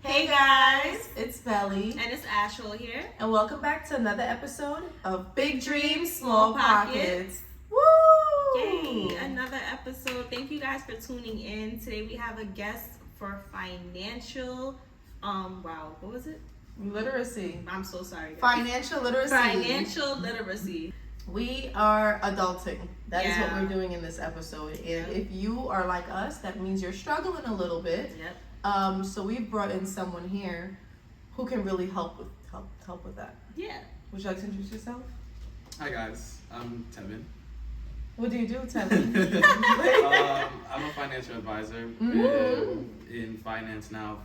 Hey guys, it's Belly. And it's Ashel here. And welcome back to another episode of Big Dreams, Small Pockets. Woo! Yay, another episode. Thank you guys for tuning in. Today we have a guest for financial, what was it? Literacy. I'm so sorry, guys. Financial literacy. Financial literacy. We are adulting. That is what Yeah. we're doing in this episode. And if you are like us, that means you're struggling a little bit. Yep. So we've brought in someone here who can really help with that. Yeah. Would you like to introduce yourself? Hi guys, I'm Tevin. What do you do, Tevin? I'm a financial advisor. In finance now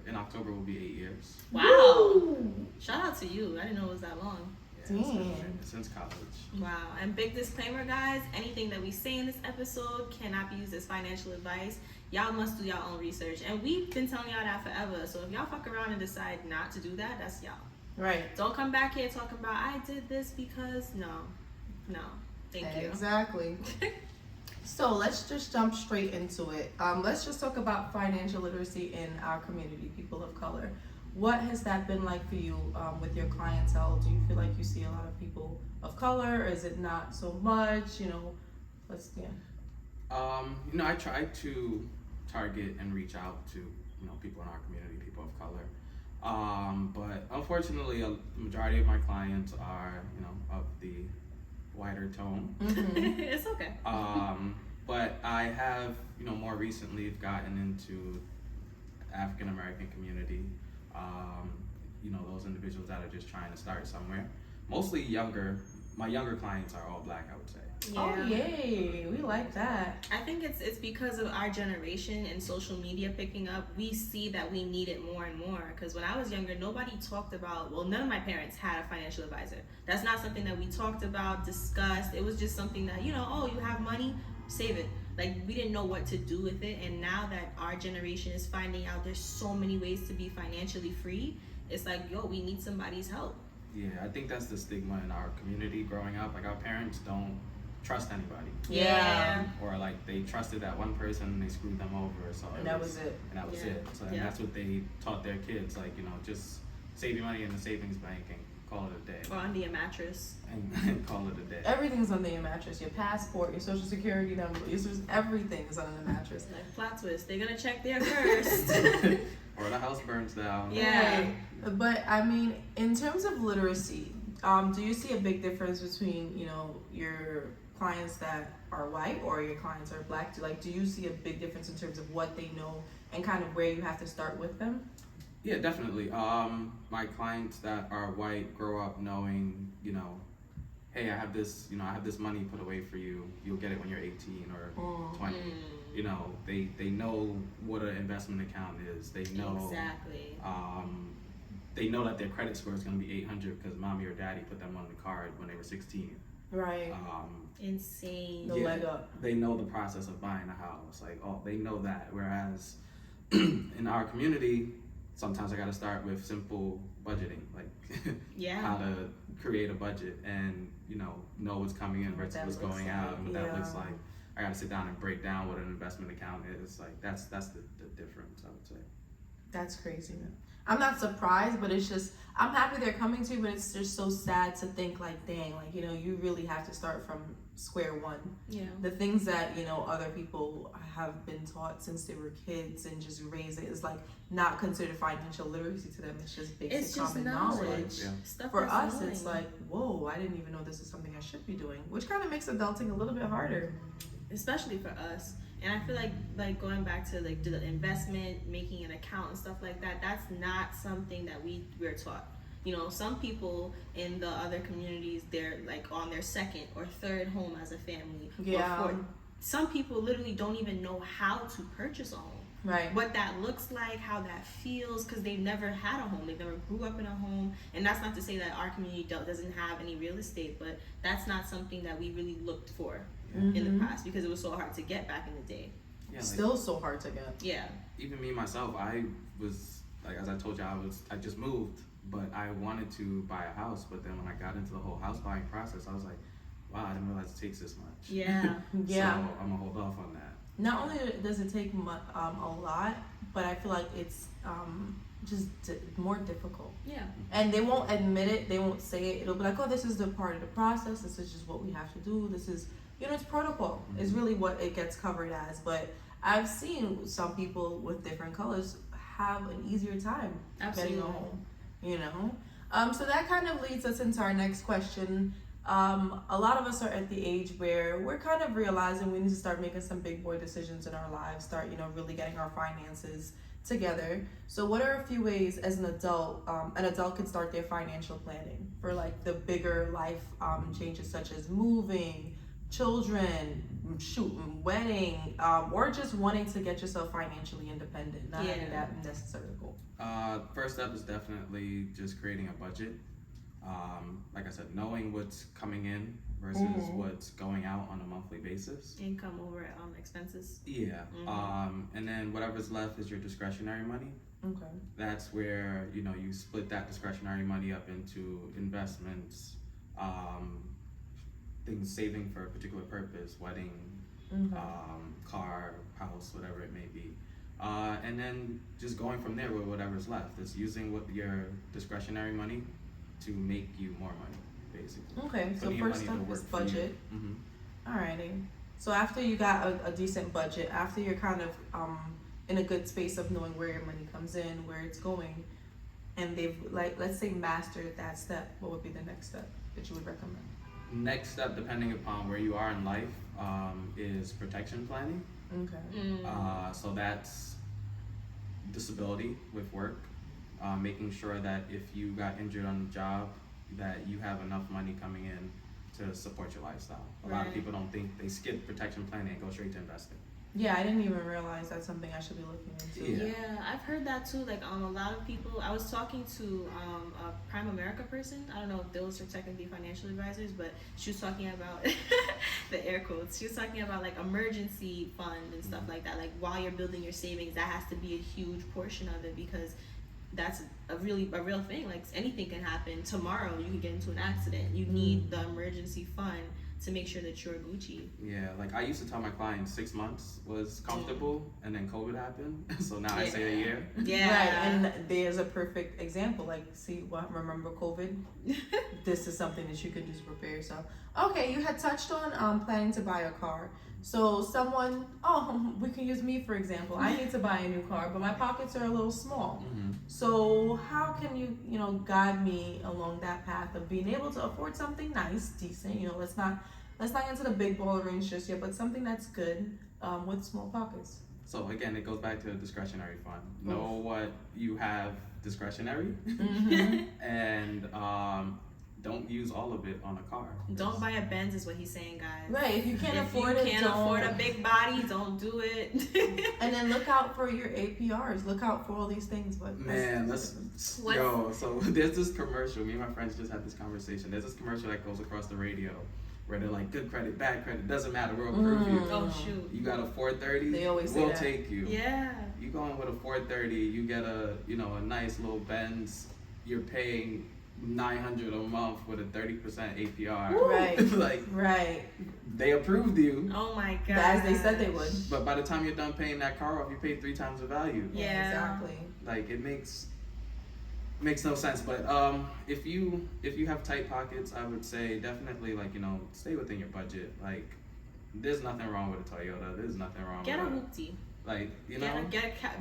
in October will be 8 years. Wow. Woo! Shout out to you. I didn't know it was that long. Yeah, since college. Wow. And big disclaimer, guys, anything that we say in this episode cannot be used as financial advice. Y'all must do y'all own research. And we've been telling y'all that forever. So if y'all fuck around and decide not to do that, that's y'all. Right. Don't come back here talking about, I did this because, no. Thank you. Exactly. So let's just jump straight into it. Let's just talk about financial literacy in our community, people of color. What has that been like for you with your clientele? Do you feel like you see a lot of people of color? Or is it not so much? I try to target and reach out to people in our community, people of color. But unfortunately, the majority of my clients are of the whiter tone. Mm-hmm. It's okay. But I have more recently gotten into African American community. Those individuals that are just trying to start somewhere. Mostly younger. My younger clients are all black, I would say. Yeah. Oh yay, we like that. I think it's because of our generation and social media picking up. We see that we need it more and more. Because when I was younger, nobody talked about, none of my parents had a financial advisor. That's not something that we talked about, discussed. It was just something that, you have money, save it. Like, we didn't know what to do with it. And now that our generation is finding out there's so many ways to be financially free, it's like, we need somebody's help. Yeah, I think that's the stigma in our community growing up. Like, our parents don't trust anybody. Yeah. Or like they trusted that one person and they screwed them over. So that was it. And that was it. So and that's what they taught their kids. Like, just save your money in the savings bank and call it a day. Or under your mattress. And call it a day. Everything's under your mattress. Your passport, your social security number, everything is under the mattress. Like plot twist, they're gonna check there first. Or the house burns down. Yeah. Right. But I mean, in terms of literacy, do you see a big difference between your clients that are white or your clients are black? Do you see a big difference in terms of what they know and kind of where you have to start with them? Yeah, definitely. My clients that are white grow up knowing, hey, I have this money put away for you. You'll get it when you're 18 or 20. They know what an investment account is. They know exactly. They know that their credit score is going to be 800 because mommy or daddy put them on the card when they were 16. Right. Insane. The leg up. They know the process of buying a house. They know that. Whereas in our community, sometimes I got to start with simple budgeting, how to create a budget and know what's coming in versus what's going out and what that looks like. I got to sit down and break down what an investment account is. That's the difference, I would say. That's crazy, man. I'm not surprised, but it's just, I'm happy they're coming to you, but it's just so sad to think dang, you really have to start from square one. Yeah. The things that, other people have been taught since they were kids and just raised it is not considered financial literacy to them. It's just basic common knowledge. Yeah. For us, it's whoa, I didn't even know this is something I should be doing, which kind of makes adulting a little bit harder. Especially for us. And I feel like going back to the investment, making an account and stuff like that, that's not something that we're taught. Some people in the other communities, they're on their second or third home as a family. Yeah. Some people literally don't even know how to purchase a home. Right. What that looks like, how that feels, because they've never had a home. They never grew up in a home. And that's not to say that our community doesn't have any real estate, but that's not something that we really looked for in the past because it was so hard to get back in the day. Yeah, still so hard to get. Yeah. Even me myself, I was as I told you, I just moved, but I wanted to buy a house. But then when I got into the whole house buying process, I was like, wow, I didn't realize it takes this much. Yeah. Yeah. So I'm gonna hold off on that. Not only does it take a lot, but I feel like it's just more difficult. Yeah. And they won't admit it. They won't say it. It'll be like, oh, this is the part of the process. This is just what we have to do. This is, it's protocol. Is really what it gets covered as. But I've seen some people with different colors have an easier time getting a home. So that kind of leads us into our next question. A lot of us are at the age where we're kind of realizing we need to start making some big boy decisions in our lives, start, really getting our finances together. So what are a few ways as an adult can start their financial planning for like the bigger life changes such as moving, children, wedding, or just wanting to get yourself financially independent, not having that necessary goal? First step is definitely just creating a budget. Like I said, knowing what's coming in versus what's going out on a monthly basis. Income over expenses. Yeah. And then whatever's left is your discretionary money. Okay. That's where, you split that discretionary money up into investments, things saving for a particular purpose, wedding, car, house, whatever it may be. And then just going from there with whatever's left. It's using your discretionary money to make you more money, basically. Okay, so first step is budget. Alrighty. So after you got a decent budget, after you're kind of in a good space of knowing where your money comes in, where it's going, and they've, let's say, mastered that step, what would be the next step that you would recommend? Next step, depending upon where you are in life, is protection planning. Okay. So that's disability with work. Making sure that if you got injured on the job, that you have enough money coming in to support your lifestyle. A lot of people don't think, they skip protection planning and go straight to investing. Yeah, I didn't even realize that's something I should be looking into. Yeah, I've heard that too. Like a lot of people. I was talking to a Prime America person. I don't know if those are technically financial advisors, but she was talking about the air quotes. She was talking about like emergency fund and stuff like that. Like while you're building your savings, that has to be a huge portion of it because that's a real thing. Like anything can happen tomorrow. You can get into an accident. You need the emergency fund to make sure that you're Gucci. Yeah, like I used to tell my clients 6 months was comfortable, and then COVID happened, so now I say a year. Yeah. Right, and there's a perfect example. Like, see, remember COVID? This is something that you can just prepare yourself. Okay, you had touched on planning to buy a car. So someone, we can use me for example. I need to buy a new car, but my pockets are a little small. So how can you, guide me along that path of being able to afford something nice, decent? Let's not get into the big baller range just yet, but something that's good with small pockets. So again, it goes back to the discretionary fund. Know what you have discretionary, and don't use all of it on a car. Don't buy a Benz is what he's saying, guys. Right, if you can't afford it, can't afford a big body, don't do it. And then look out for your APRs. Look out for all these things. But man, so there's this commercial. Me and my friends just had this conversation. There's this commercial that goes across the radio where they're like, good credit, bad credit, doesn't matter, we'll approve you. Oh shoot. You got a 430, they always say we'll that. take you. Yeah. You going with a 430, you get a nice little Benz, you're paying $900 a month with a 30% APR. Right. Right. They approved you. Oh my god. As they said they would. But by the time you're done paying that car off, you paid 3 times the value. Yeah. Exactly. Like it makes no sense. But if you have tight pockets, I would say definitely stay within your budget. Like there's nothing wrong with a Toyota. There's nothing wrong Get with a hoopty. Like,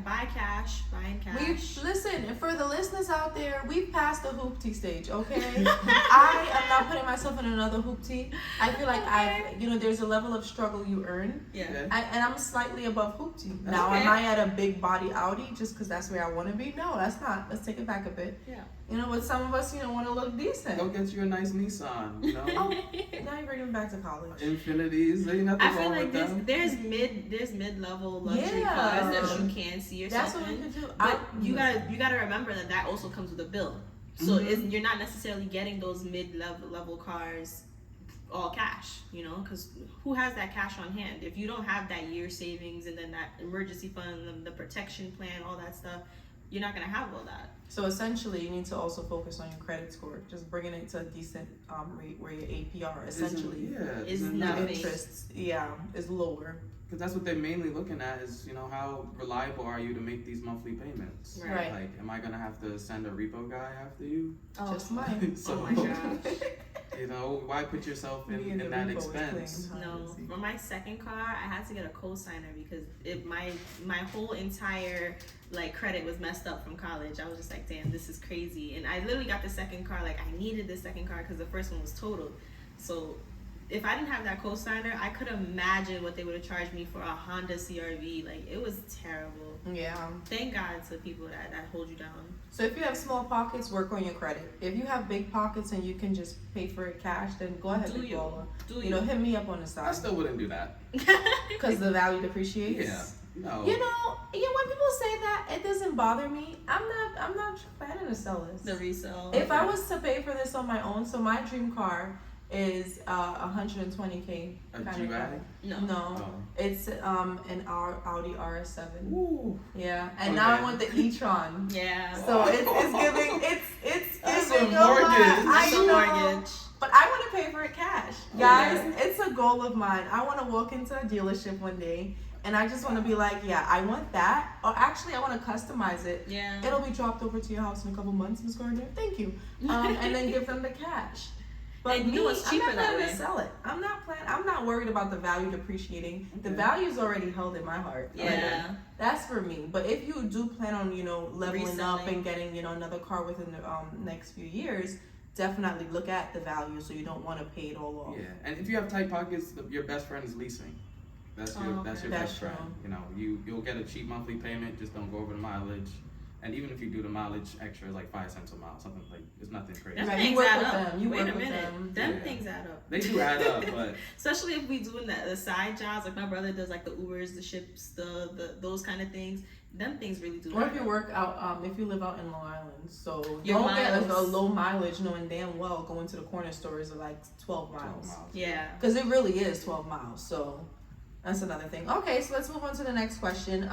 buy cash, buying cash. Listen, for the listeners out there, we've passed the hoopty stage, okay? I am not putting myself in another hoopty. I feel like there's a level of struggle you earn. Yeah. And I'm slightly above hoopty. Now, am I at a big body Audi just because that's where I want to be? No, that's not. Let's take it back a bit. Yeah. But some of us, want to look decent. Go get you a nice Nissan, now you're bringing them back to college. Infinities, ain't nothing wrong with them. I feel like there's mid-level luxury cars that you can see yourself That's what we could do. But you gotta remember that also comes with a bill. So you're not necessarily getting those mid-level cars all cash, because who has that cash on hand? If you don't have that year savings and then that emergency fund, the protection plan, all that stuff, you're not gonna have all that. So essentially, you need to also focus on your credit score, just bringing it to a decent rate where your APR essentially is nothing. Interest is lower. because that's what they're mainly looking at is, how reliable are you to make these monthly payments? Right. Like, am I gonna have to send a repo guy after you? Oh, Just mine. So, oh my gosh. why put yourself Me in and the that repo was expense? playing No, hide and seek. for my second car, I had to get a co-signer because my whole entire credit was messed up from college. I was just like, damn, this is crazy. And I literally got the second car. Like, I needed the second car because the first one was totaled. So if I didn't have that co-signer, I could imagine what they would have charged me for a Honda CRV. Like, it was terrible. Yeah. Thank God to people that hold you down. So if you have small pockets, work on your credit. If you have big pockets and you can just pay for it cash, then go ahead, Do big you? baller. Do You know, hit me up on the I side still wouldn't do that. because the value depreciates. Yeah. No. You know, when people say that, it doesn't bother me. I'm not planning to sell this. The resale. If I was to pay for this on my own, so my dream car is 120K A kind of G-Wagon? car. No, Oh. it's an Audi RS7. Ooh. Yeah, and now I Okay. want the e-tron. Yeah. So it's giving it's That's giving a mortgage. I That's a know, mortgage. but I want to pay for it cash, guys. It's a goal of mine. I want to walk into a dealership one day and I just want to be like, yeah, I want that. Or actually, I want to customize it. Yeah. It'll be dropped over to your house in a couple months, Ms. Gardner. Thank you. And then give them the cash. But And you know what's cheaper I'm not that planning way? to sell it. I'm not worried about the value depreciating. The value's already held in my heart. Yeah. That's for me. But if you do plan on, leveling up Reselling. and getting, another car within the next few years, definitely look at the value so you don't want to pay it all off. Yeah, and if you have tight pockets, your best friend is leasing. That's your Oh, that's your okay. best That's friend. You'll get a cheap monthly payment. Just don't go over the mileage. And even if you do the mileage extra, like 5 cents a mile, something like it's nothing crazy. Them Right, things you work add with up. them. You Wait work a with minute. them. Them Yeah. things add up. They do add up, but Especially if we doing the side jobs, like my brother does, like the Ubers, the ships, the those kind of things. Them things really do. Or if add you up. work out, if you live out in Long Island, so Your don't get a miles. low mileage knowing damn well going to the corner stores are like 12 12 miles. miles. Yeah. Because it really is 12 miles. So that's another thing. Okay, so let's move on to the next question.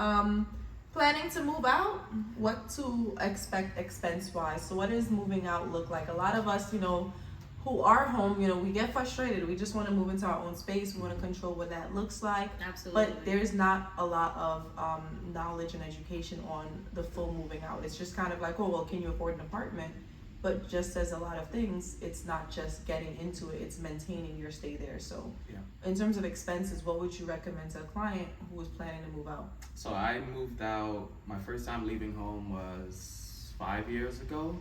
Planning to move out? What to expect expense wise? So what does moving out look like? A lot of us, who are home, we get frustrated. We just want to move into our own space. We want to control what that looks like. Absolutely. But there's not a lot of knowledge and education on the full moving out. It's just kind of like, oh, well, can you afford an apartment? But just as a lot of things, it's not just getting into it, it's maintaining your stay there. So Yeah. in terms of expenses, what would you recommend to a client who is planning to move out? So I moved out. My first time leaving home was 5 years ago.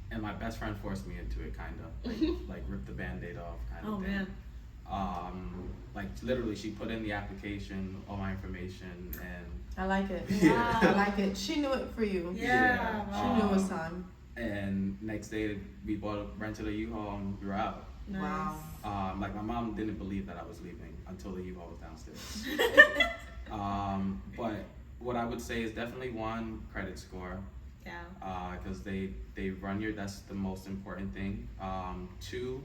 And my best friend forced me into it, kind of like ripped the Band-Aid off, kind of Oh thing. man. Like literally, she put in the application, all my information, and I like it. Yeah. I like it. She knew it for you. Yeah. She knew it was time. and next day we rented a U-Haul and we were out. Nice. Wow. Like my mom didn't believe that I was leaving until the U-Haul was downstairs. But what I would say is definitely one, credit score. Yeah. Because they run that's the most important thing. Two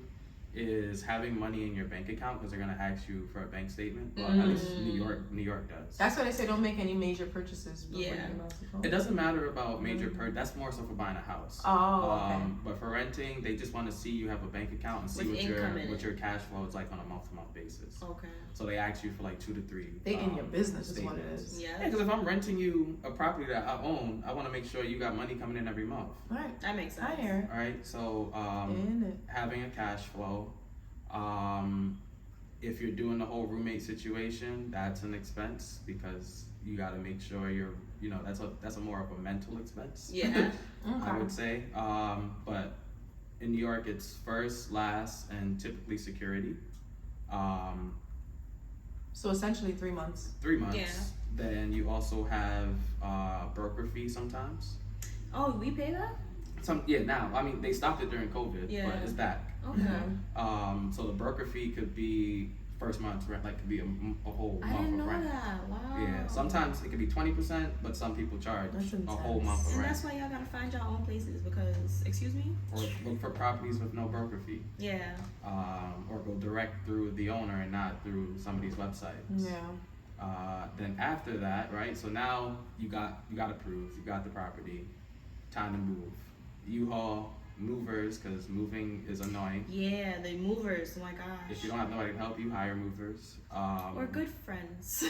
is having money in your bank account because they're gonna ask you for a bank statement. Well, at least New York does. That's why they say don't make any major purchases before Yeah. you get out the phone. It doesn't matter about major that's more so for buying a house. Oh, okay. But for renting, they just want to see you have a bank account and see With income in what it. your cash flow is like on a month-to-month basis. Okay. So they ask you for like 2 to 3. They in your business is what it statements. is. Yeah. Yeah, because if I'm renting you a property that I own, I want to make sure you got money coming in every month. Right. That makes sense. I hear All right. So it. In it. having a cash flow. If you're doing the whole roommate situation, that's an expense because you got to make sure that's a more of a mental expense. Yeah. I Okay. would say. But in New York, it's first, last, and typically security. So essentially 3 months. 3 months. Yeah. Then you also have broker fee sometimes. Oh, we pay that? Now I mean they stopped it during COVID, Yeah. but it's back. Okay. So the broker fee could be first month's rent, like could be a whole I month didn't of know rent. that. Wow. Yeah, sometimes it could be 20%, but some people charge That's a whole intense. month of And rent. that's why y'all gotta find your own places because, excuse me? Or look for properties with no broker fee. Yeah. Or go direct through the owner and not through somebody's website. Yeah. Then after that, right? So now you got approved, you got the property, time to move. U-Haul, movers, because moving is annoying. Yeah, the movers. Oh my gosh. If you don't have nobody to help you, hire movers. Or good friends.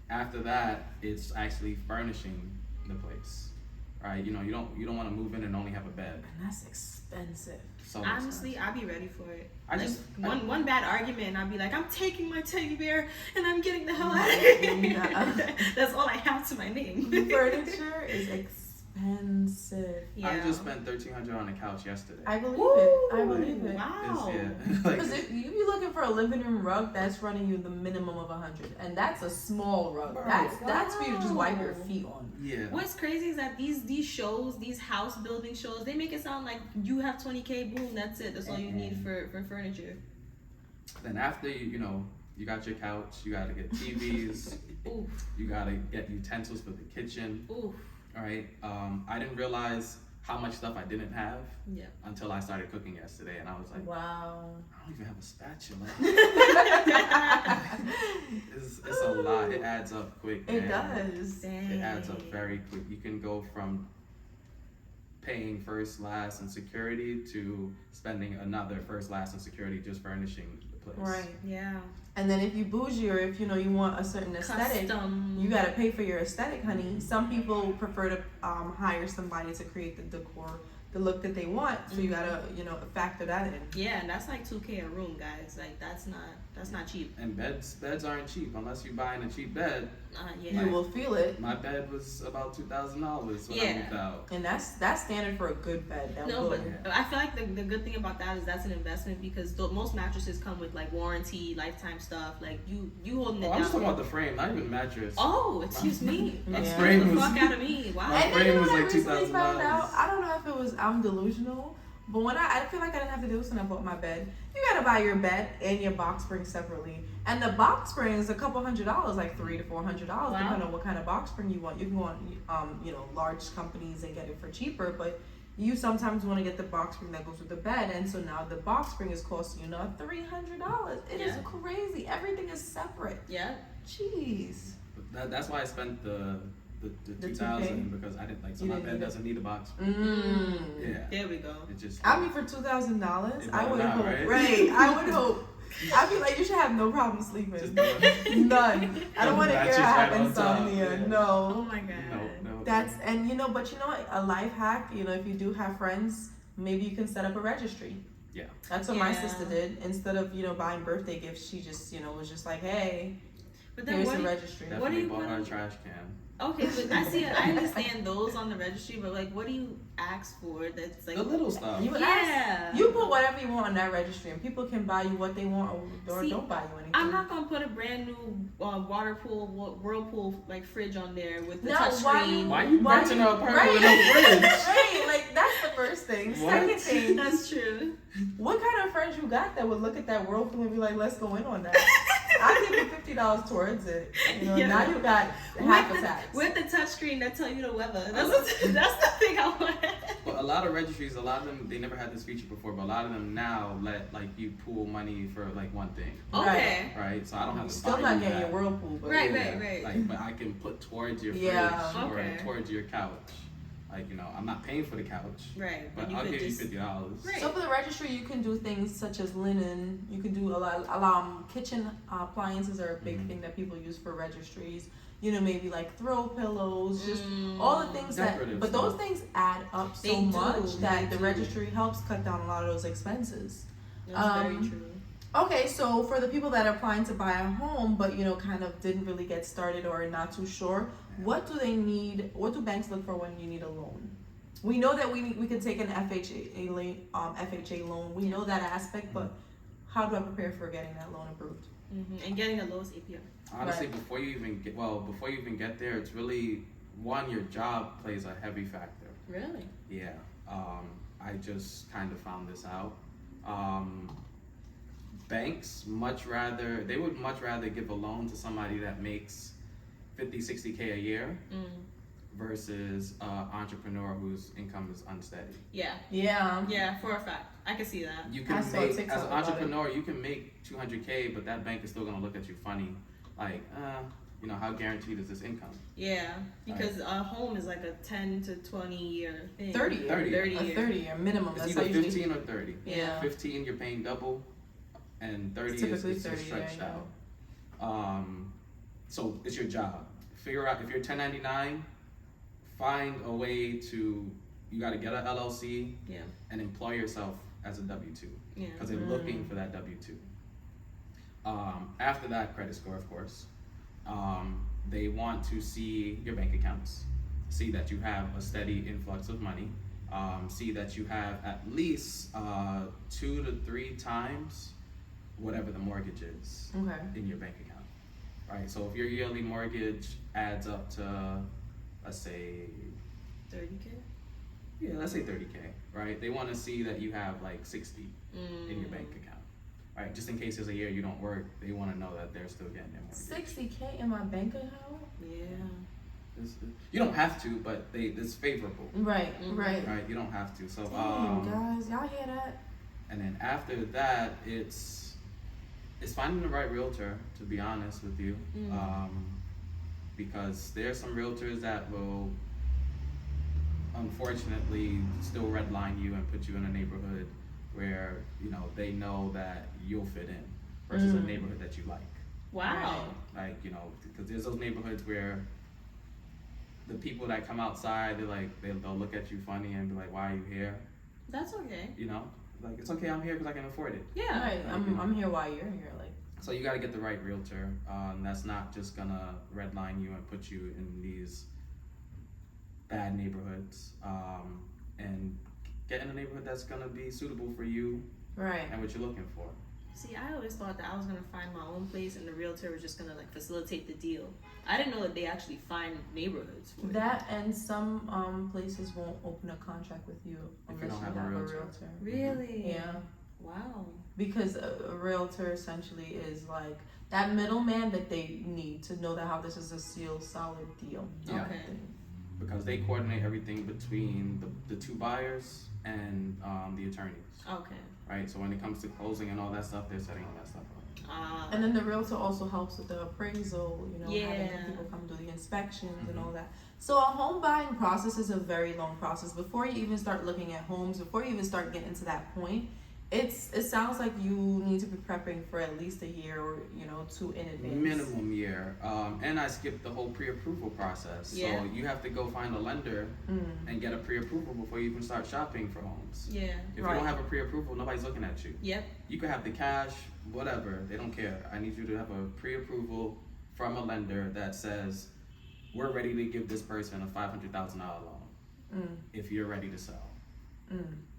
After that, it's actually furnishing the place, right? You know, you don't want to move in and only have a bed. And that's expensive. So Honestly, expensive. I'd be ready for it. I One bad argument, and I'd be like, I'm taking my teddy bear and I'm getting the hell out of here. Yeah. That's all I have to my name. Furniture is expensive. Yeah. I just spent $1,300 on a couch yesterday. I believe Woo! it. I believe it. Wow. Because if you be looking for a living room rug, that's running you the minimum of $100, and that's a small rug. That's for you to just wipe your feet on. Yeah. What's crazy is that these shows, these house building shows, they make it sound like you have 20K, boom, that's it. That's all you need for furniture. Then after you got your couch, you gotta get TVs. Oof. You gotta get utensils for the kitchen. Oof. All right. I didn't realize how much stuff I didn't have Yeah. until I started cooking yesterday, and I was like, Wow. I don't even have a spatula. It's a lot. It adds up quick. It man. does. It adds up very quick. You can go from paying first, last, and security to spending another first, last, and security just furnishing the place. Right. Yeah. And then if you bougie or if you want a certain aesthetic, Custom. you gotta pay for your aesthetic, honey. Some people prefer to hire somebody to create the decor, the look that they want. So you gotta factor that in. Yeah, and that's like $2K a room, guys. Like that's not cheap. And beds aren't cheap unless you're buying a cheap bed. Yeah. You will feel it. My bed was about $2,000 when I moved out. And that's standard for a good bed. That No, will. but I feel like the good thing about that is that's an investment because most mattresses come with like warranty, lifetime stuff. Like you holding it Oh, down. I'm just talking about the frame, not even mattress. Oh, excuse me. My Yeah. frame The was fuck out of me. Wow. My And then frame you know was what I like recently found $2,000. out? I don't know if it was I'm delusional, but when I feel like I didn't have to do this when I bought my bed. You gotta buy your bed and your box spring separately, and the box spring is a couple $100, like $300 to $400, depending on what kind of box spring you want. You can go on large companies and get it for cheaper, but you sometimes want to get the box spring that goes with the bed, and so now the box spring is costing you now $300. It is crazy. Everything is separate. Yeah. Jeez. That's why I spent the The 2,000 because I didn't like. So You my didn't bed need it. doesn't need a box. Mm. Yeah. There we go. It just. I mean, for $2,000, I would hope. Right? Right? I would hope. I feel like you should have no problem sleeping. Just None. I don't want to hear Mattress I have right on top, insomnia. yeah. Oh No. my god. No. That's but you know what? A life hack. If you do have friends, maybe you can set up a registry. Yeah. That's what my Yeah. sister did. Instead of buying birthday gifts, she just was just like, hey, But then here's what a do you, registry. What do Definitely you bought her a put- trash can. okay, but I understand those on the registry, but like what do you ask for that's like The little stuff. You yeah. You put whatever you want on that registry, and people can buy you what they want or See, don't buy you anything. I'm not gonna put a brand new whirlpool like fridge on there with the No, touch why screen. Why you Why renting you- an apartment right. with no fridge? Right, like that's the first thing. What? Second thing, That's true. what kind of friends you got that would look at that whirlpool and be like, let's go in on that? I give you $50 towards it. Yeah. Now you got half a tax. With the touch screen that tell you the weather. That's the thing I want. But a lot of registries, a lot of them, they never had this feature before, but a lot of them now let like you pool money for like one thing, Okay. right? So I don't have You're to still buy not you getting that. your whirlpool, but Right, Yeah, right. Like, but I can put towards your Yeah. fridge Okay. or towards your couch. Like, I'm not paying for the couch, Right. but you I'll could give just, you $50. Right. So for the registry, you can do things such as linen. You can do a lot. Kitchen appliances are a big Mhm. thing that people use for registries. Maybe like throw pillows, just Mm. all the things Decorative but those stuff. things add up so They do, much that they the do. registry helps cut down a lot of those expenses. That's very true. Okay, so for the people that are applying to buy a home, but kind of didn't really get started or are not too sure, what do they need? What do banks look for when you need a loan? We know that we can take an FHA loan. We know that aspect, but how do I prepare for getting that loan approved? And getting the lowest APR. Honestly, Right. before you even get there, it's really your job plays a heavy factor. Really? Yeah. I just kind of found this out. Banks they would much rather give a loan to somebody that makes 50, 60K a year versus an entrepreneur whose income is unsteady. Yeah. Yeah. Yeah, for a fact. I can see that. You I can saw a make, TikTok as an about it. entrepreneur, you can make 200K, but that bank is still gonna look at you funny, like, you know, how guaranteed is this income? Yeah, because a home is like a 10 to 20 year thing. 30 year. 30 A 30 year minimum. It's That's either how usually- 15 or 30. Yeah. 15 you're paying double, and 30 Typically is 30, stretched yeah, out. So it's your job. Figure out if you're 1099, find a way to, you got to get an LLC Yeah. and employ yourself as a W-2 Yeah. because they're looking for that W-2. After that, credit score, of course. They want to see your bank accounts, see that you have a steady influx of money, see that you have at least 2 to 3 times whatever the mortgage is Okay. in your bank account, right? So if your yearly mortgage adds up to, let's say, 30K? yeah, let's say 30K, right? They want to see that you have like 60 in your bank account, right? Just in case there's a year you don't work, they want to know that they're still getting their mortgage. 60K in my bank account? Yeah. You don't have to, but it's favorable, Right, right. right? You don't have to. So, Damn, guys, y'all hear that? and then after that, it's finding the right realtor, to be honest with you, because there's some realtors that will unfortunately still redline you and put you in a neighborhood where, you know, they know that you'll fit in versus a neighborhood that you like. Wow. Like, you know, because there's those neighborhoods where the people that come outside, they're like, they'll look at you funny and be like, why are you here? That's okay. You know, like, it's okay, I'm here because I can afford it. Yeah. Right, I'm here while you're here. Like, So you got to get the right realtor. That's not just gonna redline you and put you in these bad neighborhoods, and get in a neighborhood that's gonna be suitable for you right. and what you're looking for. See, I always thought that I was gonna find my own place and the realtor was just gonna like facilitate the deal. I didn't know that they actually find neighborhoods for That and some places won't open a contract with you If unless you have a realtor. it. Really? Yeah. Wow. Because a realtor essentially is like that middleman that they need to know that how this is a sealed, solid deal. Yeah. Okay. Because they coordinate everything between the two buyers and the attorneys, Okay. right? So when it comes to closing and all that stuff, they're setting all that stuff up. And then the realtor also helps with the appraisal, you know, having Yeah. people come do the inspections and all that. So a home buying process is a very long process. Before you even start looking at homes, before you even start getting to that point, it sounds like you need to be prepping for at least a year or, you know, 2 in advance. Minimum year. And I skipped the whole pre-approval process. Yeah. So you have to go find a lender and get a pre-approval before you even start shopping for homes. Yeah. If Right. you don't have a pre-approval, nobody's looking at you. Yep. You could have the cash, whatever, they don't care. I need you to have a pre-approval from a lender that says, we're ready to give this person a $500,000 loan if you're ready to sell.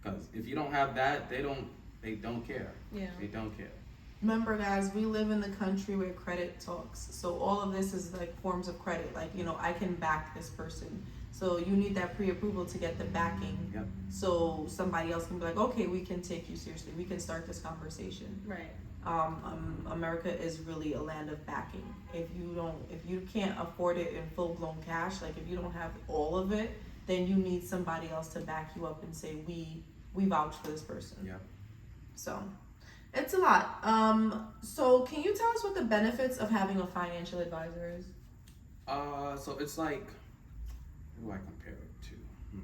Because if you don't have that, they don't care. Yeah. They don't care. Remember, guys, we live in the country where credit talks. So all of this is like forms of credit. Like, you know, I can back this person. So you need that pre-approval to get the backing. Yep. So somebody else can be like, okay, we can take you seriously. We can start this conversation. Right. America is really a land of backing. If you can't afford it in full-blown cash, like if you don't have all of it, then you need somebody else to back you up and say, we vouch for this person. Yep. So it's a lot. So can you tell us what the benefits of having a financial advisor is? So it's like, who do I compare it to?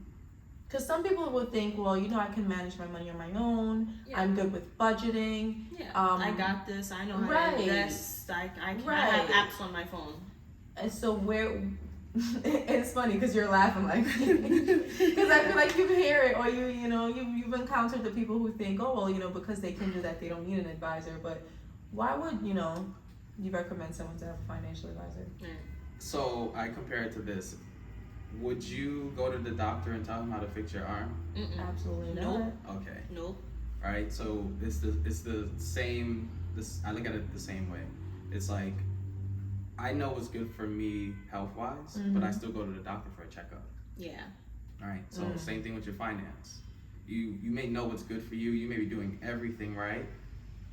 Because some people would think, well, you know, I can manage my money on my own. Yeah. I'm good with budgeting. Yeah. I got this. I know how right. to invest. I have Right. apps on my phone. And so it's funny because you're laughing like because I feel like you hear it or you've encountered the people who think, oh well, you know, because they can do that they don't need an advisor. But why would you recommend someone to have a financial advisor? So I compare it to this. Would you go to the doctor and tell him how to fix your arm? Absolutely Nope. not. Okay. Nope. Right. So it's the same. I look at it the same way. It's like, I know what's good for me health-wise, but I still go to the doctor for a checkup. Yeah. All right. So same thing with your finance. You may know what's good for you. You may be doing everything right.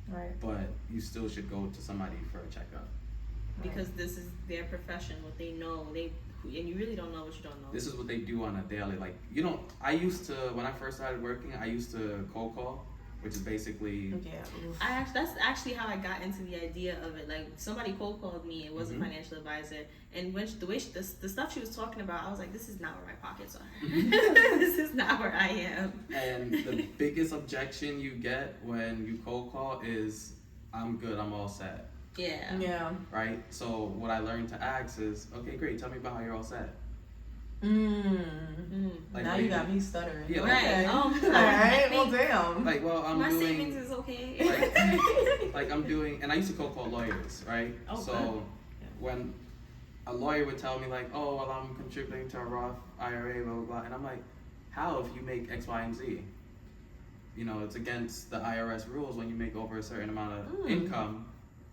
Right. But you still should go to somebody for a checkup. Because this is their profession, what they know. And you really don't know what you don't know. This is what they do on a daily. Like, I used to, when I first started working, I used to cold call which is basically That's actually how I got into the idea of it. Like somebody cold called me. It was a financial advisor, and the stuff she was talking about, I was like, this is not where my pockets are. This is not where I am. And the biggest objection you get when you cold call is, I'm good, I'm all set. Yeah. Right? So what I learned to ask is, okay, great, tell me about how you're all set. Like now you got me stuttering. Yeah, right. All right. Well, damn. Like, well, I'm my doing. savings is okay. Like I'm doing, and I used to cold call lawyers, right? Oh, so good. when a lawyer would tell me like, oh, well, I'm contributing to a Roth IRA, blah blah blah, and I'm like, how if you make X, Y, and Z? You know, it's against the IRS rules when you make over a certain amount of income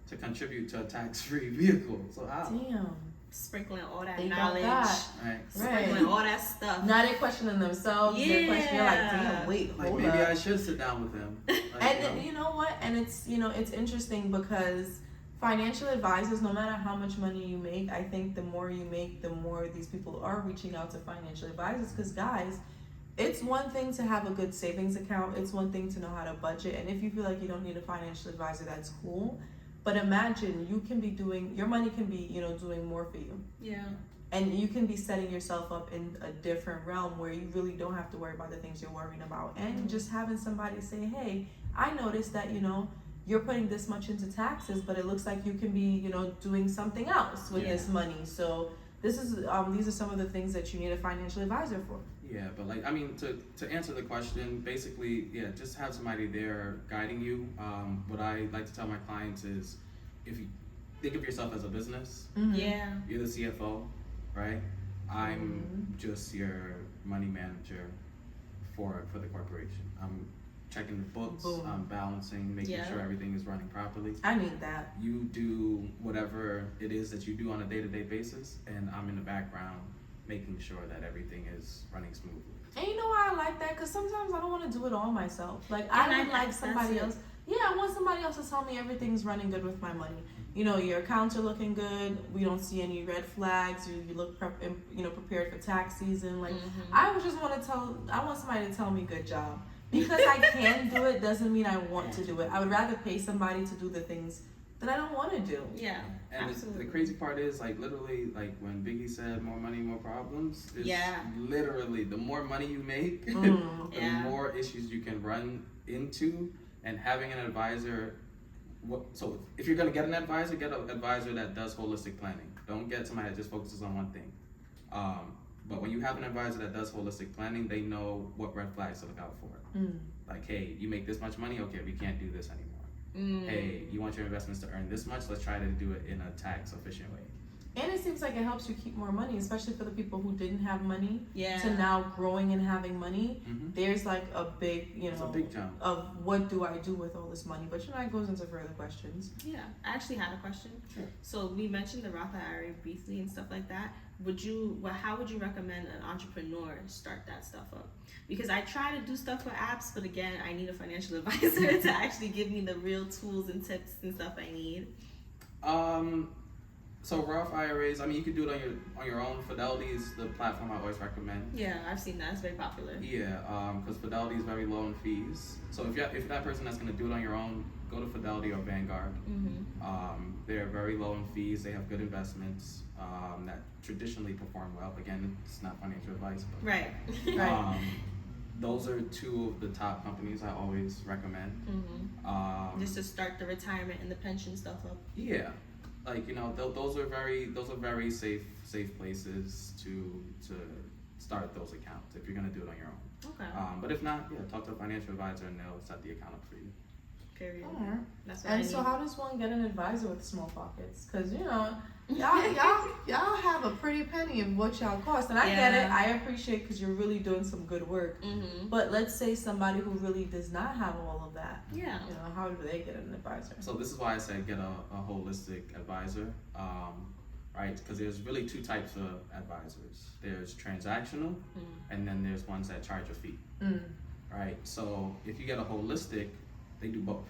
to contribute to a tax-free vehicle. So how? Damn. Sprinkling all that They knowledge, Right. sprinkling all that stuff. Now they're questioning themselves. They're questioning, like, damn, wait, Like hold maybe up. I should sit down with him. Like, And you know what? And it's it's interesting because financial advisors, no matter how much money you make, I think the more you make, the more these people are reaching out to financial advisors. Because guys, it's one thing to have a good savings account. It's one thing to know how to budget. And if you feel like you don't need a financial advisor, that's cool. But imagine you can be doing, your money can be, doing more for you. Yeah. And you can be setting yourself up in a different realm where you really don't have to worry about the things you're worrying about. And just having somebody say, hey, I noticed that, you're putting this much into taxes, but it looks like you can be, doing something else with this money. So these are some of the things that you need a financial advisor for. Yeah, but like, I mean, to answer the question, basically, just have somebody there guiding you. What I like to tell my clients is, if you think of yourself as a business, Yeah. you're the CFO, right? I'm just your money manager for the corporation. I'm checking the books, I'm balancing, making sure everything is running properly. I need that. You do whatever it is that you do on a day-to-day basis, and I'm in the background making sure that everything is running smoothly. And you know why I like that? Because sometimes I don't want to do it all myself. Like, I would like somebody else. Yeah, I want somebody else to tell me everything's running good with my money. Your accounts are looking good. We don't see any red flags. You look prepared for tax season. Like, I would just want somebody to tell me good job. Because I can do it doesn't mean I want to do it. I would rather pay somebody to do the things that I don't want to do. Yeah. And the crazy part is, like, literally, like, when Biggie said more money, more problems, it's literally the more money you make, the more issues you can run into. And having an advisor, so if you're going to get an advisor, get an advisor that does holistic planning. Don't get somebody that just focuses on one thing. But when you have an advisor that does holistic planning, they know what red flags to look out for. Like, hey, you make this much money, okay, we can't do this anymore. Hey, you want your investments to earn this much, let's try to do it in a tax efficient way. And it seems like it helps you keep more money, especially for the people who didn't have money to now growing and having money. There's like a big, it's a big jump of what do I do with all this money? But it goes into further questions. Yeah, I actually had a question. Sure. So we mentioned the Roth IRA briefly and stuff like that. How would you recommend an entrepreneur start that stuff up? Because I try to do stuff with apps, but again, I need a financial advisor to actually give me the real tools and tips and stuff I need. So Roth IRAs, I mean, you could do it on your own. Fidelity is the platform I always recommend. Yeah, I've seen that. It's very popular. Yeah, because Fidelity is very low in fees. So if you're that person that's going to do it on your own, go to Fidelity or Vanguard. They're very low in fees. They have good investments that traditionally perform well. Again, it's not financial advice, but right. Those are two of the top companies I always recommend. Just to start the retirement and the pension stuff up. Yeah. Like, those are very safe places to start those accounts if you're gonna do it on your own. Okay. But if not, talk to a financial advisor and they'll set the account up for you. Period. Right. That's what I need. So how does one get an advisor with small pockets? Because y'all have a pretty penny of what y'all cost, and I get it. I appreciate because you're really doing some good work. But let's say somebody who really does not have all of that. Yeah. How do they get an advisor? So this is why I said get a holistic advisor, right? Because there's really two types of advisors. There's transactional, and then there's ones that charge a fee, right? So if you get a holistic, they do both.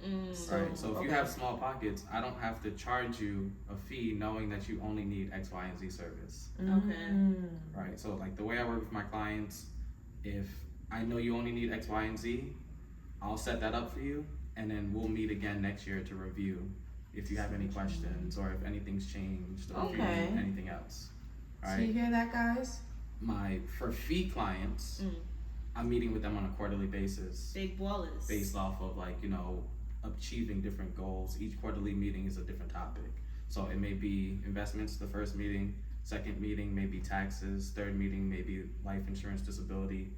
Right. So if you have small pockets, I don't have to charge you a fee knowing that you only need X, Y, and Z service. Okay. Right. So like the way I work with my clients, if I know you only need X, Y, and Z, I'll set that up for you, and then we'll meet again next year to review if you have any questions or if anything's changed or if you Okay. need anything else. All So you right. hear that, guys? For fee clients, I'm meeting with them on a quarterly basis Big ballers. based off of like, achieving different goals. Each quarterly meeting is a different topic. So it may be investments the first meeting, second meeting maybe taxes, third meeting maybe life insurance, disability,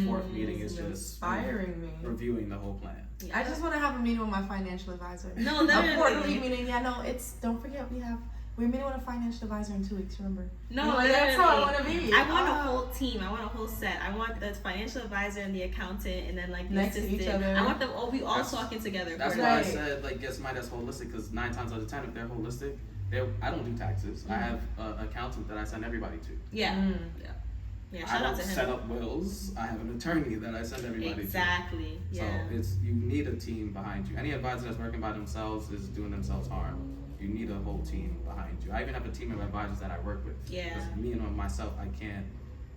fourth meeting is just inspiring me. reviewing the whole plan. Yeah. I just want to have a meeting with my financial advisor. No, A literally. quarterly meeting. Yeah, no, don't forget we're meeting with a financial advisor in 2 weeks, remember? No, You know, that's how I want to be. I want a whole team. I want a whole set. I want the financial advisor and the accountant, and then like the Next to assistant. each other. I want them all. We all That's- talking together. That's for why I Right. said like get somebody that's holistic, because 9 times out of 10 if they're holistic, I don't do taxes. I have an accountant that I send everybody to. Yeah. Yeah. I Shout out don't to him. set up wills. I have an attorney that I send everybody Exactly. to. Yeah. So you need a team behind you. Any advisor that's working by themselves is doing themselves harm. You need a whole team behind you. I even have a team of advisors that I work with. Yeah. Because me and myself, I can't.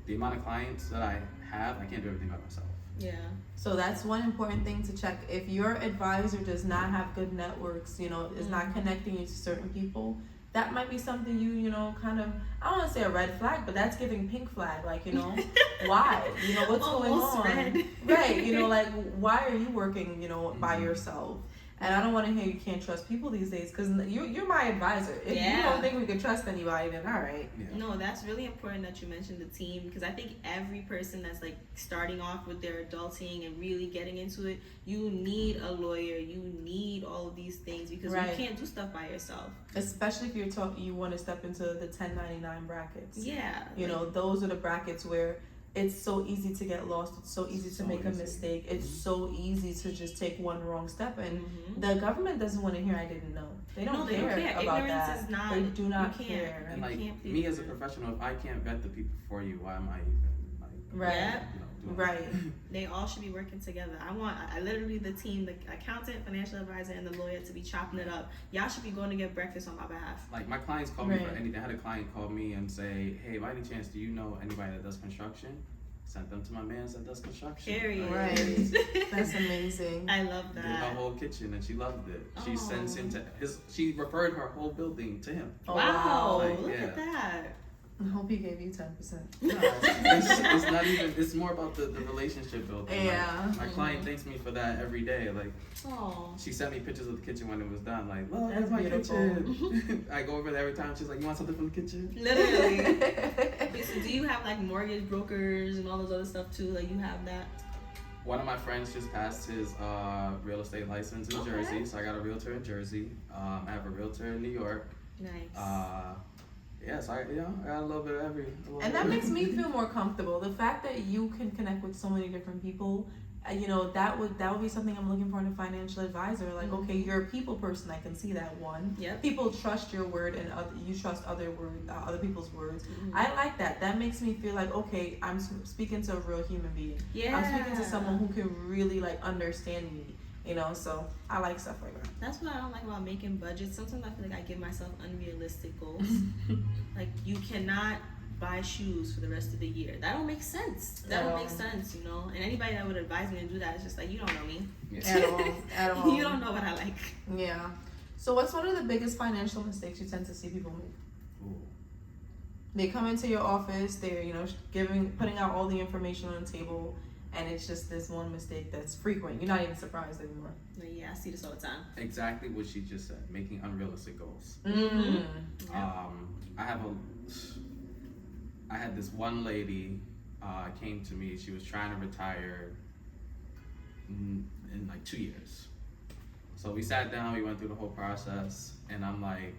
The amount of clients that I have, I can't do everything by myself. Yeah. So that's one important thing to check. If your advisor does not have good networks, is not connecting you to certain people, that might be something you kind of, I don't want to say a red flag, but that's giving pink flag. Like, why? What's going Almost on? red. Right. Like, why are you working, by yourself? And I don't want to hear you can't trust people these days, because you're my advisor. If you don't think we could trust anybody, then all right. Yeah. No, that's really important that you mentioned the team, because I think every person that's like starting off with their adulting and really getting into it, you need a lawyer, you need all of these things, because Right. you can't do stuff by yourself. Especially if you want to step into the 1099 brackets. Yeah. Those are the brackets where it's so easy to get lost. It's so easy to So make a easy. mistake. It's so easy to just take one wrong step. And Mhm. the government doesn't want to hear I didn't know. They don't They care don't care. about Ignorance that. is not. They do not you can't. care. And You like can't me as a please. professional, if I can't vet the people for you, why am I even like Right. Yeah. doing Right. They all should be working together. I literally the team, the accountant, financial advisor, and the lawyer to be chopping it up. Y'all should be going to get breakfast on my behalf. Like my clients call me for Right. anything. I had a client call me and say, "Hey, by any chance, do you know anybody that does construction?" Sent them to my man that does construction. Period. Right. That's amazing. I love Did her that. whole kitchen and she loved it. She sends him Oh. to she referred her whole building to him. Oh, Wow, Like, look yeah. at that. I hope he gave you 10%. No, it's not even. It's more about the relationship building. Yeah. Like, my client thanks me for that every day. Like Oh. she sent me pictures of the kitchen when it was done. Like, look, That's that's my beautiful. kitchen. I go over there every time. She's like, you want something from the kitchen? Literally. Okay, so do you have like mortgage brokers and all those other stuff too? Like you have that? One of my friends just passed his real estate license in Okay. Jersey, so I got a realtor in Jersey. I have a realtor in New York. Nice. So I got a little bit of every. And that makes me feel more comfortable. The fact that you can connect with so many different people, that would be something I'm looking for in a financial advisor. Like, okay, you're a people person. I can see that one. Yep. People trust your word, and you trust other people's words. I like that. That makes me feel like, okay, I'm speaking to a real human being. Yeah. I'm speaking to someone who can really like understand me. So I like stuff like that. That's what I don't like about making budgets. Sometimes I feel like I give myself unrealistic goals. Like you cannot buy shoes for the rest of the year. That don't make sense. That don't make sense, And anybody that would advise me to do that is just like, you don't know me. At all. You don't know what I like. Yeah. So what's one of the biggest financial mistakes you tend to see people make? Ooh. They come into your office, they're, putting out all the information on the table, and it's just this one mistake that's frequent. You're not even surprised anymore. Like, yeah, I see this all the time. Exactly what she just said. Making unrealistic goals. Mm. Yeah. I had this one lady came to me. She was trying to retire in like 2 years. So we sat down. We went through the whole process, and I'm like,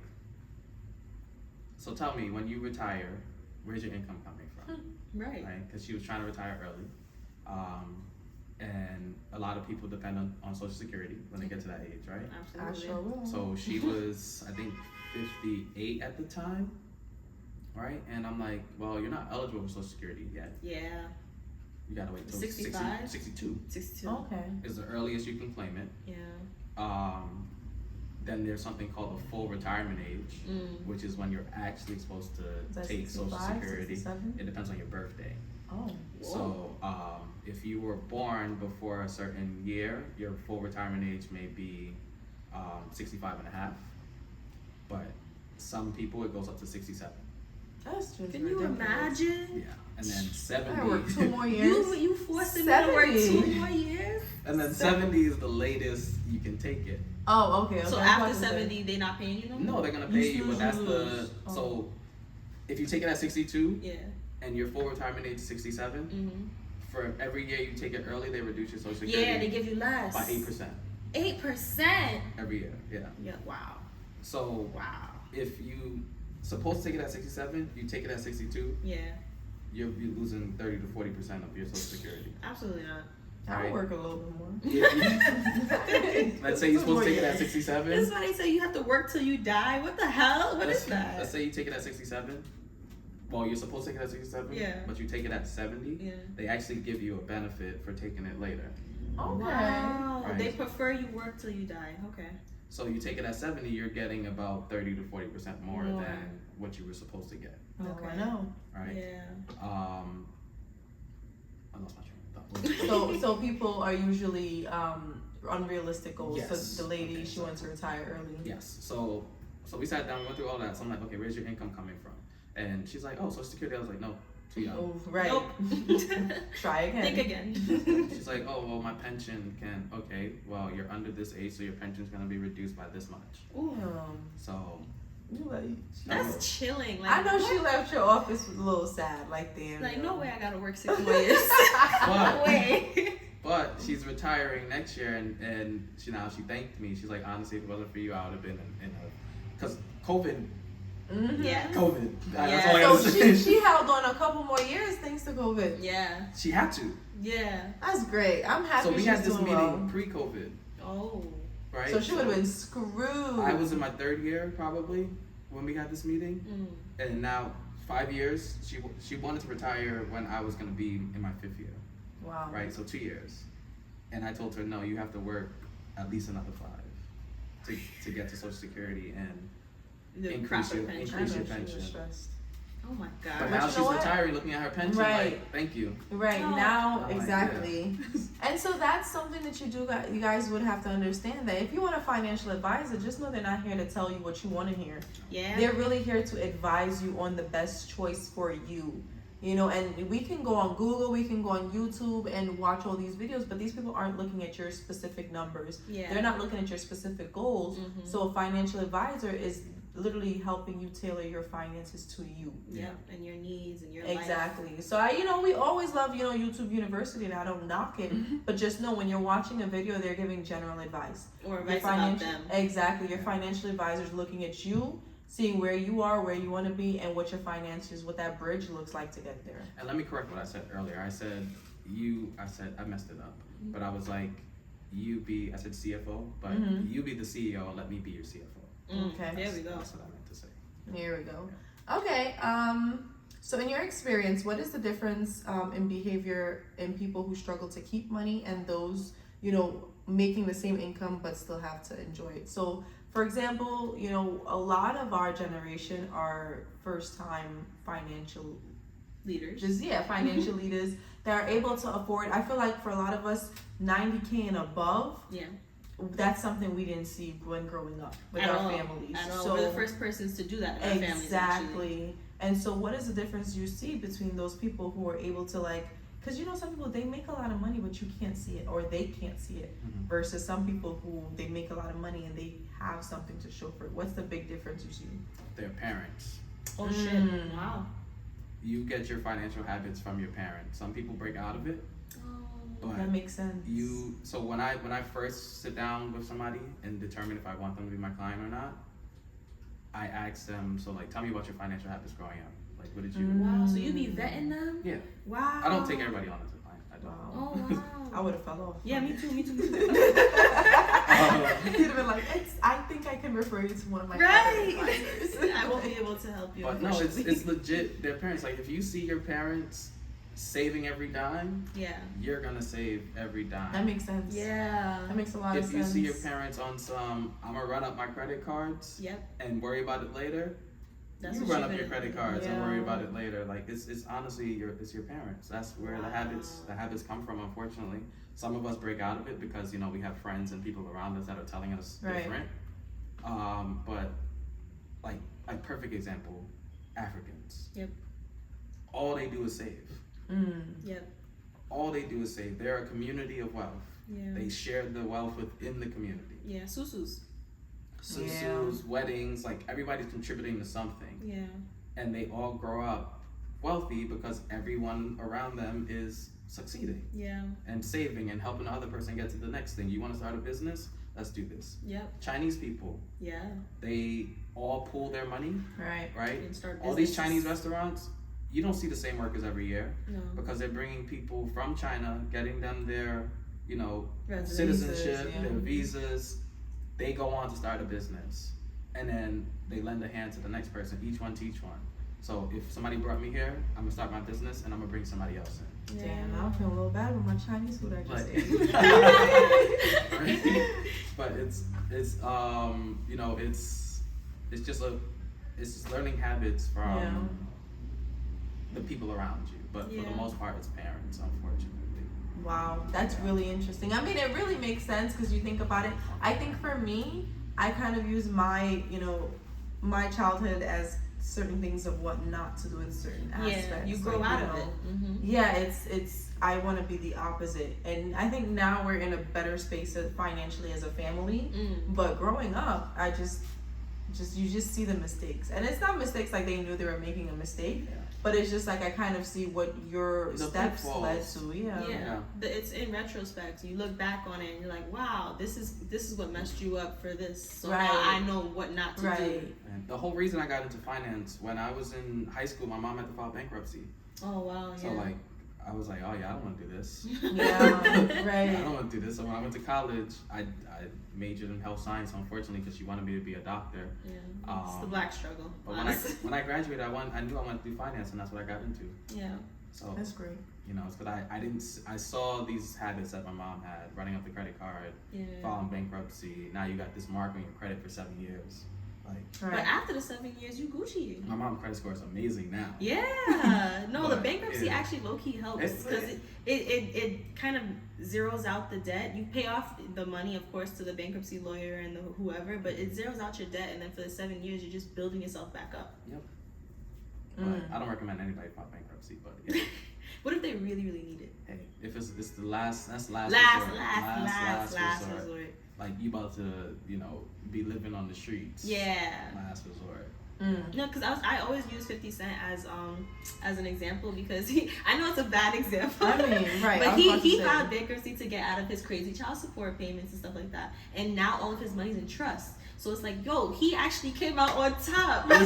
"So tell me, when you retire, where's your income coming from?" Right. Right? Because she was trying to retire early, and a lot of people depend on Social Security when they get to that age, right? I Absolutely. sure will. So she was, I think, 58 at the time, right? And I'm like, well, you're not eligible for Social Security yet. Yeah. You gotta wait till 65? 62 62. Okay. is the earliest you can claim it. Yeah. Then there's something called the full retirement age, which is when you're actually supposed to Is that take Social 65, Security. 67? It depends on your birthday. Oh. So if you were born before a certain year, your full retirement age may be 65 and a half. But some people, it goes up to 67. That's just Can you ridiculous. imagine? Yeah. And then 70. I work 2 more years. You forcing me to work 70. 2 more years? And then 70 is the latest you can take it. Oh, okay. So okay, after 70, they not paying you no more? No, they're gonna pay you, but that's the lose. Oh. so if you take it at 62 Yeah. and your full retirement age is 67, Mm-hmm. for every year you take it early, they reduce your social security Yeah, they give you less. by 8% 8%? every year. Yeah. Yeah, wow. So Wow. if you supposed to take it at 67, you take it at 62, Yeah, you're losing 30 to 40% of your social security. absolutely not. I'll Right. work a little bit more. Let's say you're supposed to take it at This 67. is why they say you have to work till you die. What the hell? What is that? Let's say you take it at 67. Well, you're supposed to take it at 67, Yeah. but you take it at 70. Yeah. They actually give you a benefit for taking it later. Okay. Wow. Right. They prefer you work till you die. Okay. So you take it at 70, you're getting about 30 to 40% more More. than what you were supposed to get, No, Okay. I know. right? Yeah. I lost my train of thought. So people are usually unrealistic goals. Yes. So the lady, Okay, she so- wants to retire early. Yes. So we sat down, we went through all that. So I'm like, okay, where's your income coming from? And she's like, oh, Social Security. I was like, no, too young. Oh, right. Nope. Try again. Think again. She's like, oh, well, my pension can. Okay, well, you're under this age, so your pension's gonna be reduced by this much. Ooh. So You like, That's chilling. Like, I know what? she left your office a little sad. Like, damn. Like, yo. no way I gotta work 6 more years. No But- way. But she's retiring next year, and she thanked me. She's like, honestly, if it wasn't for you, I would have been in a, because COVID. Mhm. Yeah. COVID. Yeah. That's all I gotta So say. she held on a couple more years thanks to COVID. Yeah. She had to. Yeah. That's great. I'm happy So we she's had this doing meeting well. pre-COVID, Oh. right? So she would have been screwed. I was in my 3rd year probably when we had this meeting, Mm. and now 5 years. She wanted to retire when I was gonna be in my 5th year, Wow. right? So 2 years, and I told her no, you have to work at least another 5 to get to Social Security and The Increase proper your- pension. I know increase your she was pension. stressed. Oh my But god. But now you she's know what? retiring, looking at her pension, Right. like, thank you. Right Oh. now, Oh, exactly. And so that's something that you guys would have to understand that if you want a financial advisor, just know they're not here to tell you what you want to hear. Yeah. They're really here to advise you on the best choice for you. You know, and we can go on Google, we can go on YouTube and watch all these videos, but these people aren't looking at your specific numbers. Yeah. They're not looking at your specific goals. Mhm. So a financial advisor is literally helping you tailor your finances to you. Yeah. And your needs and your Exactly. So we always love, YouTube University, and I don't knock it, but just know when you're watching a video, they're giving general advice. life. Or Your advice about financial- them. Exactly. Your financial advisor is looking at you, seeing where you are, where you want to be, and what your finances, what that bridge looks like to get there. And let me correct what I said earlier. I said I messed it up, but I was like, I said CFO, but Mhm. you be the CEO and let me be your CFO. Okay. There we go. That's what I meant to say. Here we go. Okay. So in your experience, what is the difference in behavior in people who struggle to keep money and those, making the same income but still have to enjoy it? So, for example, a lot of our generation are first-time financial Leaders. financial leaders that are able to afford. I feel like for a lot of us, 90K and above. Yeah. That's something we didn't see when growing up with At our all. families. At all. So We're the first persons to do that in our families. Actually. exactly. And so, what is the difference you see between those people who are able to because some people they make a lot of money but you can't see it or they can't see it, Mhm. versus some people who they make a lot of money and they have something to show for it. What's the big difference you see? Their parents. Oh shit! Mm. Wow. You get your financial habits from your parents. Some people break out of it, but That makes sense. So when I first sit down with somebody and determine if I want them to be my client or not, I ask them, so tell me about your financial habits growing up. Like, what did you? Wow. So you be vetting them? Yeah. Wow. I don't take everybody on as a client. I don't. Wow. Oh wow. I would have fell off. Yeah, me too. Me too. You'd have been like, I think I can refer you to one of my other Right. advisors. I won't be able to help you. But no, it's unfortunately. legit. Their parents. Like, if you see your parents saving every dime, Yeah. you're gonna save every dime. That makes sense. Yeah. That makes a lot of If sense. you see your parents on some, I'm gonna run up my credit cards Yep. and worry about it later, That's you what run you've up your been- credit cards and Yeah. worry about it later. Like it's honestly it's your parents. That's where the habits come from. Unfortunately, some of us break out of it because we have friends and people around us that are telling us different. But like perfect example, Africans. Yep. All they do is save. Yep. All they do is save. They're a community of wealth. Yeah. They share the wealth within the community. Yeah. Susus. Susus, weddings, like everybody's contributing to something. Yeah. And they all grow up wealthy because everyone around them is succeeding Yeah. and saving and helping the other person get to the next thing. You want to start a business? Let's do this. Yep. Chinese people, Yeah. they all pool their money, right? And start All these businesses. Chinese restaurants, you don't see the same workers every year No. because they're bringing people from China, getting them their, Residence. citizenship, Visas, yeah. their visas. They go on to start a business, and then they lend a hand to the next person, each one teach one. So if somebody brought me here, I'm gonna start my business, and I'm gonna bring somebody else in. Yeah. Damn, I feel a little bad with my Chinese food I just ate. Right? But it's just learning habits from the people around you. But for the most part, it's parents, unfortunately. Wow, that's really interesting. I mean, it really makes sense because you think about it. I think for me, I kind of use my, my childhood as certain things of what not to do in certain aspects. Yeah, you grow out of it. Mm-hmm. Yeah, it's I want to be the opposite, and I think now we're in a better space financially as a family. But growing up, I just you just see the mistakes, and it's not mistakes like they knew they were making a mistake. Yeah. But it's just like I kind of see what your The steps pitfalls. led to. Yeah. It's in retrospect. You look back on it and you're like, wow, this is what messed you up for this. So now I know what not to do. And the whole reason I got into finance, when I was in high school, my mom had to file bankruptcy. Oh wow. So like, I was like, oh yeah, I don't want to do this. Yeah, right. I don't want to do this. So when I went to college, I majored in health science, unfortunately, because she wanted me to be a doctor. Yeah. It's the black struggle. But when I graduated, I knew I wanted to do finance, and that's what I got into. Yeah. So That's great. it's because I saw these habits that my mom had, running up the credit card, Yeah. filing bankruptcy. Now you got this mark on your credit for 7 years. Like, But after the 7 years, you Gucci. my mom's credit score is amazing now. Yeah. No, the But, bankruptcy actually low key helps because it kind of zeroes out the debt. You pay off the money, of course, to the bankruptcy lawyer and the whoever, but it zeroes out your debt, and then for the 7 years, you're just building yourself back up. Yep. But I don't recommend anybody file bankruptcy, but yeah. What if they really, really need it? Hey, if it's the last resort. Last resort. Like you about to, be living on the streets. Yeah. Last resort. No, because I always use 50 Cent as an example because I know it's a bad example. I mean, right. But he filed bankruptcy to get out of his crazy child support payments and stuff like that, and now all of his money's in trust. So it's like, yo, he actually came out on top. But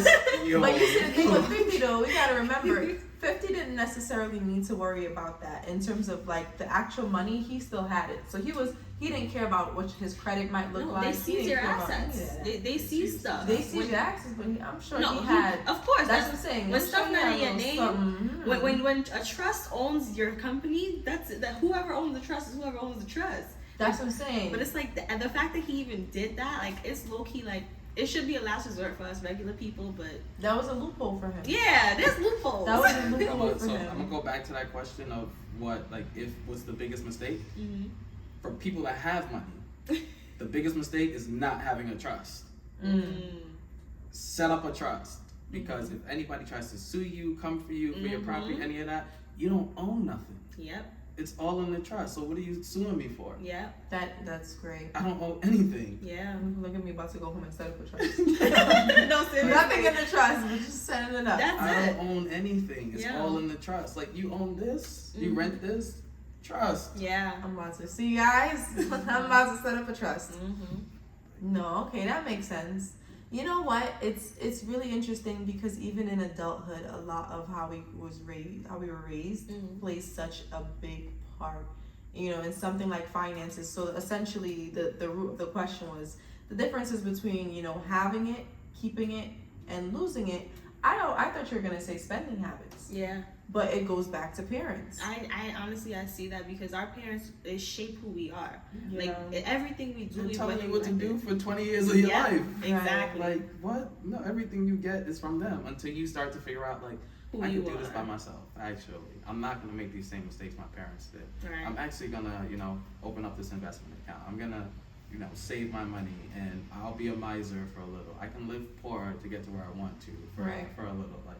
you see the thing with 50 though, we gotta remember, 50 didn't necessarily need to worry about that in terms of like the actual money. He still had it, so he didn't care about what his credit might look like. They seize your assets. They seize stuff. They seize your assets, but I'm sure no, he had. Of course, that's what I'm saying. When stuff not in your name, when when a trust owns your company, that whoever owns the trust is whoever owns the trust. That's what I'm saying. But it's like the fact that he even did that, like it's low key like. It should be a last resort for us regular people, but that was a loophole for him. Yeah, there's loopholes. That was a loophole for him. I'm gonna go back to that question of what's the biggest mistake for people that have money. The biggest mistake is not having a trust. Set up a trust, because if anybody tries to sue you, come for you for your property, any of that, you don't own nothing. Yep. It's all in the trust. So what are you suing me for? Yeah. That's great. I don't owe anything. Yeah. Look at me about to go home and set up a trust. No, seriously. Nothing in the trust, but just setting it up. I don't own anything. It's all in the trust. Like you own this, you rent this, trust. Yeah. I'm about to see you guys. I'm about to set up a trust. No, okay, that makes sense. You know what? It's really interesting because even in adulthood, a lot of how we were raised, plays such a big part. In something like finances. So essentially, the root of the question was the differences between having it, keeping it, and losing it. I thought you were gonna say spending habits. Yeah. but it goes back to parents. I honestly, I see that because our parents, they shape who we are. Yeah. Like everything we do, They're we telling you whether what to like do it. for 20 years of your Yeah, life. exactly. Like, what? No, everything you get is from them until you start to figure out, like, Who I you can do this are. by myself, actually. I'm not going to make these same mistakes my parents did. Right. I'm actually going to, open up this investment account. I'm going to, save my money, and I'll be a miser for a little. I can live poor to get to where I want to for a little. Like,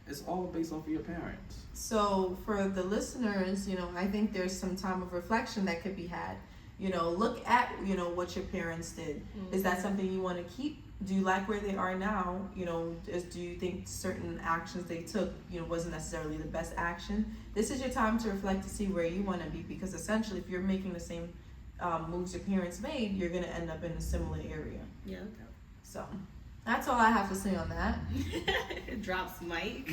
it's all based off of your parents. So for the listeners, I think there's some time of reflection that could be had. Look at, what your parents did. Mm-hmm. Is that something you want to keep? Do you like where they are now? Do you think certain actions they took, wasn't necessarily the best action? This is your time to reflect to see where you want to be, because essentially if you're making the same moves your parents made, you're going to end up in a similar area. Yeah. So that's all I have to say on that. Drops mic.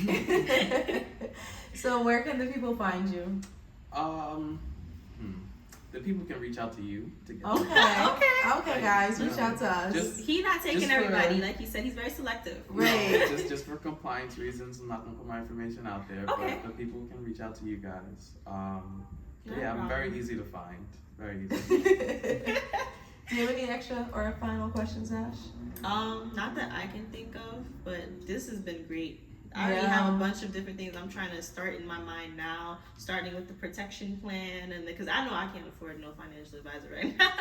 So where can the people find you? The people can reach out to you to get Okay, guys, reach out to us. He's not taking everybody, like he said. He's very selective. Right. Just for compliance reasons, I'm not gonna put my information out there. Okay. But the people can reach out to you guys. No I'm problem. very easy to find. Very easy. Do you have any extra or final questions, Ash? Not that I can think of, but this has been great. I already have a bunch of different things I'm trying to start in my mind now, starting with the protection plan, and because I know I can't afford no financial advisor right now.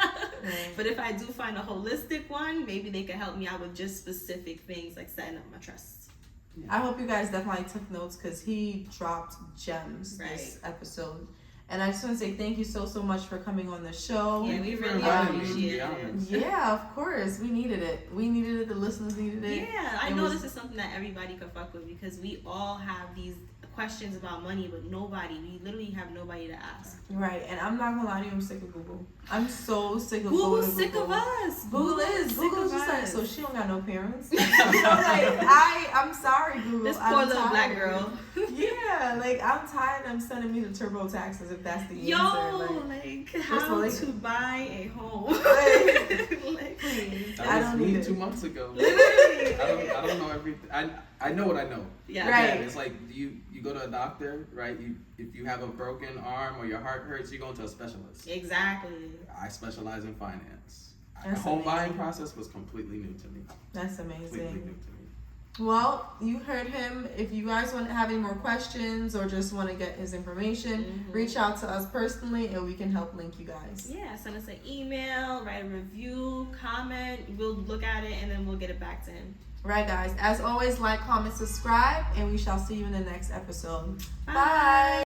Right. But if I do find a holistic one, maybe they can help me out with just specific things like setting up my trusts. Yeah. I hope you guys definitely took notes, because he dropped gems this episode. And I just want to say thank you so much for coming on the show. Yeah, we really appreciate it. Yeah, of course. We needed it. We needed it. The listeners needed it. Yeah, I know this is something that everybody could fuck with, because we all have these questions about money, but we literally have nobody to ask. Right, and I'm not gonna lie to you, I'm sick of Google. I'm so sick of Google's Google. sick of us. Google's just like, us. so she don't got no parents. I'm sorry, Google. This poor little black girl. Yeah, I'm tired of them sending me the turbo taxes if that's the Yo, answer. how to buy a home. Please. That I was don't me need it. 2 months ago. Literally. I don't know everything. I know what I know. Yeah. Right. Again, it's like you go to a doctor, right? If you have a broken arm or your heart hurts, you go to a specialist. Exactly. I specialize in finance. The That's home buying amazing. process was completely new to me. That's Completely new amazing. to me. Well, you heard him. If you guys want to have any more questions or just want to get his information, reach out to us personally and we can help link you guys. Yeah, send us an email, write a review, comment. We'll look at it and then we'll get it back to him. Right, guys. As always, like, comment, subscribe, and we shall see you in the next episode. Bye. Bye.